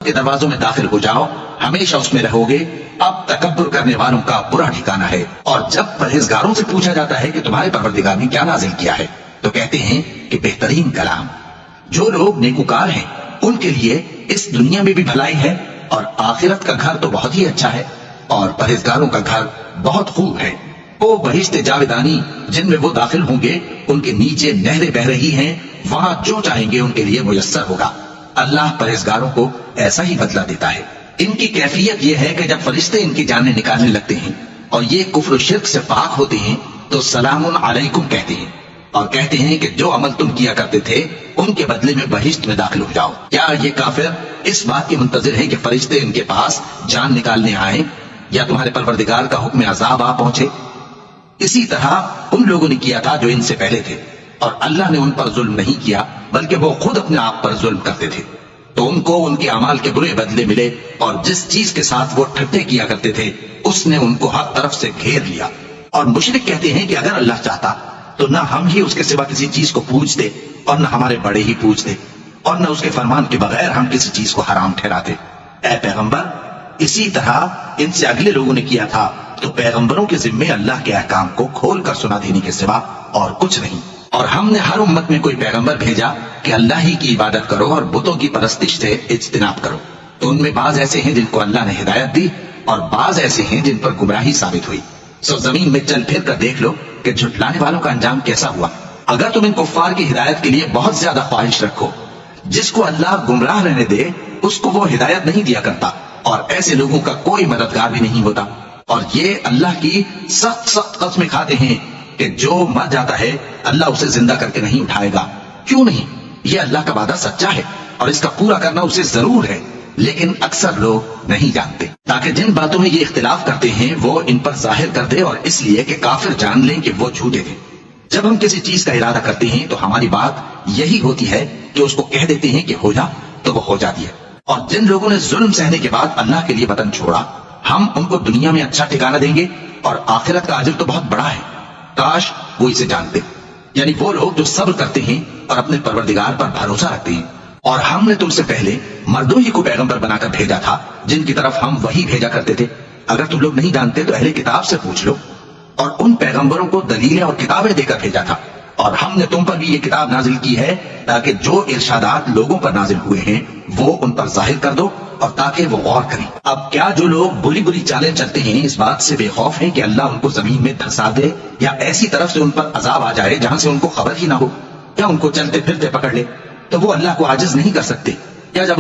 کے دروازوں میں داخل ہو جاؤ، ہمیشہ اس میں رہو گے، اب تکبر کرنے والوں کا برا ٹھکانہ ہے۔ اور جب پرہیزگاروں سے پوچھا جاتا ہے کہ تمہارے پروردگار نے کیا نازل کیا ہے تو کہتے ہیں کہ بہترین کلام۔ جو لوگ نیکوکار ہیں ان کے لیے اس دنیا میں بھی بھلائی ہے اور آخرت کا گھر تو بہت ہی اچھا ہے، اور پرہیزگاروں کا گھر بہت خوب ہے۔ وہ بہشت جاودانی جن میں وہ داخل ہوں گے، ان کے نیچے نہریں بہ رہی ہیں، وہاں جو چاہیں گے ان کے لیے میسر ہوگا۔ اللہ پرہیزگاروں کو ایسا ہی بدلہ دیتا ہے۔ ان کی کیفیت یہ ہے کہ جب فرشتے ان کی جانیں نکالنے لگتے ہیں اور یہ کفر و شرک سے پاک ہوتے ہیں تو سلام علیکم کہتے ہیں، اور کہتے ہیں کہ جو عمل تم کیا کرتے تھے ان کے بدلے میں بہشت میں داخل ہو جاؤ۔ کیا یہ کافر اس بات کے منتظر ہیں کہ فرشتے ان کے پاس جان نکالنے آئیں یا تمہارے پروردگار کا حکم عذاب آ پہنچے؟ اسی طرح ان لوگوں نے کیا تھا جو ان سے پہلے تھے، اور اللہ نے ان پر ظلم نہیں کیا بلکہ وہ خود اپنے آپ پر ظلم کرتے تھے۔ تو ان کو ان کے اعمال کے برے بدلے ملے، اور جس چیز کے ساتھ وہ ٹھٹے کیا کرتے تھے اس نے ان کو ہر طرف سے گھیر لیا۔ اور مشرک کہتے ہیں کہ اگر اللہ چاہتا تو نہ ہم ہی اس کے سوا کسی چیز کو پوجتے اور نہ ہمارے بڑے ہی پوجتے، اور نہ اس کے فرمان کے بغیر ہم کسی چیز کو حرام ٹھہراتے۔ اے پیغمبر، اسی طرح ان سے اگلے لوگوں نے کیا تھا، تو پیغمبروں کے ذمے اللہ کے احکام کو کھول کر سنا دینے کے سوا اور کچھ نہیں۔ اور ہم نے ہر امت میں کوئی پیغمبر بھیجا کہ اللہ ہی کی عبادت کرو اور بتوں کی پرستش سے اجتناب کرو، تو ان میں بعض ایسے ہیں جن کو اللہ نے ہدایت دی اور بعض ایسے ہیں جن پر گمراہی ثابت ہوئی۔ سو زمین میں چل پھر کر دیکھ لو کہ جھٹلانے والوں کا انجام کیسا ہوا۔ اگر تم ان کفار کی ہدایت کے لیے بہت زیادہ خواہش رکھو، جس کو اللہ گمراہ رہنے دے اس کو وہ ہدایت نہیں دیا کرتا، اور ایسے لوگوں کا کوئی مددگار بھی نہیں ہوتا۔ اور یہ اللہ کی سخت سخت قسمیں کھاتے ہیں کہ جو مر جاتا ہے اللہ اسے زندہ کر کے نہیں اٹھائے گا۔ کیوں نہیں؟ یہ اللہ کا وعدہ سچا ہے اور اس کا پورا کرنا اسے ضرور ہے، لیکن اکثر لوگ نہیں جانتے۔ تاکہ جن باتوں میں یہ اختلاف کرتے ہیں وہ ان پر ظاہر کر دے، اور اس لیے کہ کافر جان لیں کہ وہ جھوٹے تھے۔ جب ہم کسی چیز کا ارادہ کرتے ہیں تو ہماری بات یہی ہوتی ہے کہ اس کو کہہ دیتے ہیں کہ ہو جا تو وہ ہو جاتی ہے۔ اور جن لوگوں نے ظلم سہنے کے بعد اللہ کے لیے وطن چھوڑا، ہم ان کو دنیا میں اچھا ٹھکانہ دیں گے، اور آخرت کا اجر تو بہت بڑا ہے۔ کاش وہ اسے جانتے، یعنی وہ لوگ جو صبر کرتے ہیں اور اپنے پروردگار پر بھروسہ رکھتے ہیں۔ اور ہم نے تم سے پہلے مردوں ہی کو پیغمبر بنا کر بھیجا تھا جن کی طرف ہم وہی بھیجا کرتے تھے۔ اگر تم لوگ نہیں جانتے تو اہل کتاب سے پوچھ لو، اور ان پیغمبروں کو دلیلیں اور کتابیں دے کر بھیجا تھا۔ اور ہم نے تم پر بھی یہ کتاب نازل کی ہے تاکہ جو ارشادات لوگوں پر نازل ہوئے ہیں وہ ان پر ظاہر کر دو، اور تاکہ وہ غور کریں۔ اب کیا جو لوگ بری بری چالیں چلتے ہیں اس بات سے بے خوف ہیں کہ اللہ ان کو زمین میں دھسا دے یا ایسی طرف سے ان پر عذاب آ جائے جہاں سے ان کو خبر ہی نہ ہو، یا ان کو چلتے پھرتے پکڑ لے؟ تو وہ اللہ کو عاجز نہیں کر سکتے، یا جب